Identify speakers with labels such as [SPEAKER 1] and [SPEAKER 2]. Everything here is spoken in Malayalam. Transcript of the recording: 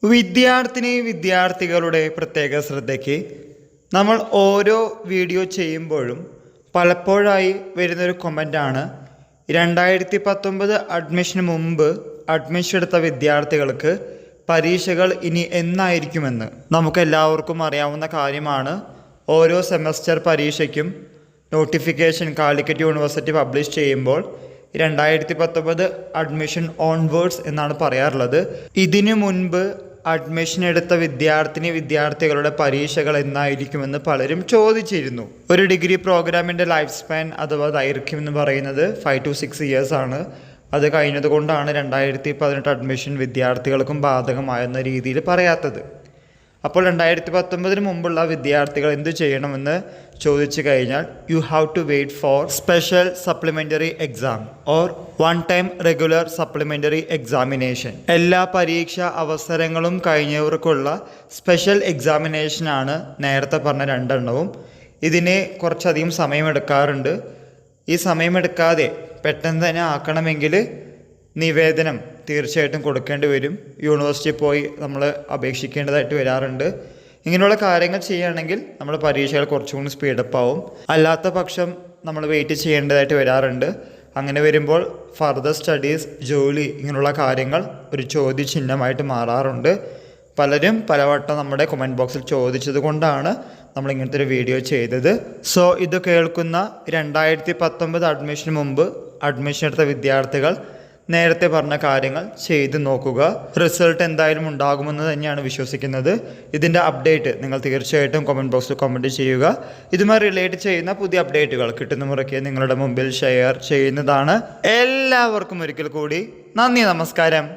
[SPEAKER 1] വിദ്യാർത്ഥികളുടെ പ്രത്യേക ശ്രദ്ധയ്ക്ക് നമ്മൾ ഓരോ വീഡിയോ ചെയ്യുമ്പോഴും പലപ്പോഴായി വരുന്നൊരു കമൻ്റാണ് 2019 അഡ്മിഷന് മുമ്പ് അഡ്മിഷൻ എടുത്ത വിദ്യാർത്ഥികൾക്ക് പരീക്ഷകൾ ഇനി എന്നായിരിക്കുമെന്ന്. നമുക്കെല്ലാവർക്കും അറിയാവുന്ന കാര്യമാണ്. ഓരോ സെമസ്റ്റർ പരീക്ഷയ്ക്കും നോട്ടിഫിക്കേഷൻ കാലിക്കറ്റ് യൂണിവേഴ്സിറ്റി പബ്ലിഷ് ചെയ്യുമ്പോൾ 2019 അഡ്മിഷൻ ഓൺവേർഡ്സ് എന്നാണ് പറയാറുള്ളത്. ഇതിനു മുൻപ് അഡ്മിഷൻ എടുത്ത വിദ്യാർത്ഥികളുടെ പരീക്ഷകൾ എന്നായിരിക്കുമെന്ന് പലരും ചോദിച്ചിരുന്നു. ഒരു ഡിഗ്രി പ്രോഗ്രാമിൻ്റെ ലൈഫ് സ്പാൻ അഥവാ ദൈർഘ്യം എന്ന് പറയുന്നത് 5 to 6 years ആണ്. അത് കഴിഞ്ഞതുകൊണ്ടാണ് 2018 അഡ്മിഷൻ വിദ്യാർത്ഥികൾക്കും ബാധകമായെന്ന രീതിയിൽ പറയാത്തത്. അപ്പോൾ 2019 മുമ്പുള്ള വിദ്യാർത്ഥികൾ എന്ത് ചെയ്യണമെന്ന് ചോദിച്ചു കഴിഞ്ഞാൽ you have to wait for special supplementary exam or one time regular supplementary examination. എല്ലാ പരീക്ഷാ അവസരങ്ങളും കഴിഞ്ഞവർക്കുള്ള സ്പെഷ്യൽ എക്സാമിനേഷനാണ് നേരത്തെ പറഞ്ഞ രണ്ടെണ്ണവും. ഇതിന് കുറച്ചധികം സമയമെടുക്കാറുണ്ട്. ഈ സമയമെടുക്കാതെ പെട്ടെന്ന് തന്നെ ആക്കണമെങ്കിൽ നിവേദനം തീർച്ചയായിട്ടും കൊടുക്കേണ്ടി വരും. യൂണിവേഴ്സിറ്റി പോയി നമ്മൾ അപേക്ഷിക്കേണ്ടതായിട്ട് വരാറുണ്ട്. ഇങ്ങനെയുള്ള കാര്യങ്ങൾ ചെയ്യുകയാണെങ്കിൽ നമ്മൾ പരീക്ഷകൾ കുറച്ചും കൂടി സ്പീഡപ്പ് ആവും. അല്ലാത്ത പക്ഷം നമ്മൾ വെയിറ്റ് ചെയ്യേണ്ടതായിട്ട് വരാറുണ്ട്. അങ്ങനെ വരുമ്പോൾ ഫർദർ സ്റ്റഡീസ്, ജോലി ഇങ്ങനെയുള്ള കാര്യങ്ങൾ ഒരു ചോദ്യചിഹ്നമായിട്ട് മാറാറുണ്ട്. പലരും പലവട്ടം നമ്മുടെ കമൻറ്റ് ബോക്സിൽ ചോദിച്ചത് കൊണ്ടാണ് നമ്മൾ ഇങ്ങനത്തെ ഒരു വീഡിയോ ചെയ്തത്. സോ ഇത് കേൾക്കുന്ന 2019 അഡ്മിഷന് മുമ്പ് അഡ്മിഷൻ എടുത്ത വിദ്യാർത്ഥികൾ നേരത്തെ പറഞ്ഞ കാര്യങ്ങൾ ചെയ്ത് നോക്കുക. റിസൾട്ട് എന്തായാലും ഉണ്ടാകുമെന്ന് തന്നെയാണ് വിശ്വസിക്കുന്നത്. ഇതിൻ്റെ അപ്ഡേറ്റ് നിങ്ങൾ തീർച്ചയായിട്ടും കമൻറ്റ് ബോക്സിൽ കമൻറ്റ് ചെയ്യുക. ഇതുമായി റിലേറ്റ് ചെയ്യുന്ന പുതിയ അപ്ഡേറ്റുകൾ കിട്ടുന്ന മുറയ്ക്ക് നിങ്ങളുടെ മുമ്പിൽ ഷെയർ ചെയ്യുന്നതാണ്. എല്ലാവർക്കും ഒരിക്കൽ കൂടി നന്ദി, നമസ്കാരം.